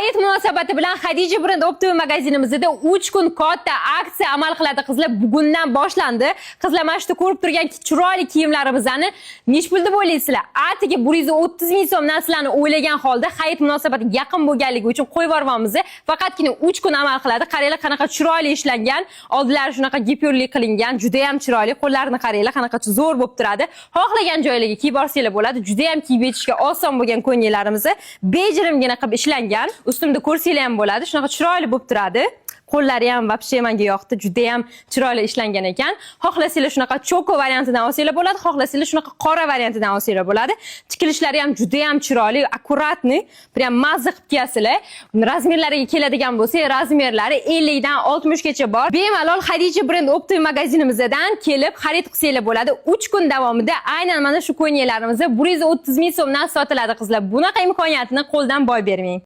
Hayit munosabati bilan Khadija brend optik magazinimizda 3 kun katta aksiya amal qiladi qizlar. Bugundan boshlandi. Qizlar mana shu ko'rib turgan chiroyli kiyimlarimizni nech pulda bo'laysizlar? Atigi 130 ming so'mdan sizlarni o'ylagan holda hayit munosabati yaqin bo'lganligi uchun qo'yib yuboramiz. Faqatgina 3 kun amal qiladi. Qaranglar qanaqa chiroyli ishlangan, oldilari shunaqa gipyurli qilingan, juda ham chiroyli. Qo'llarini qaranglar qanaqa zo'r bo'lib turadi. Xohlagan joylarga kiyib borsanglar bo'ladi. Juda ham kiyib yetishga oson bo'lgan ko'ylaklarimizni bejirimgina qilib ishlangan. Ustimda ko'rsanglar ham bo'ladi. Shunaqa chiroyli bo'lib turadi. Qo'llari ham vobshe menga yoqdi. Juda ham chiroyli ishlangan ekan. Xohlasanglar shunaqa choko variantidan olsanglar bo'ladi, xohlasanglar shunaqa qora variantidan olsanglar bo'ladi. Tikilishlari ham juda ham chiroyli, akkuratni, prям mazza qilib kiyasizlar. Razmerlariga keladigan bo'lsa, razmerlari 50 dan 60 gacha bor. Bemalol Khadija brend optik magazinimizdan kelib xarid qilsanglar bo'ladi. 3 kun davomida aynan mana shu ko'ylaklarimiz 130 ming so'mdan sotiladi qizlar. Bunaqa imkoniyatni qo'ldan boy bermang.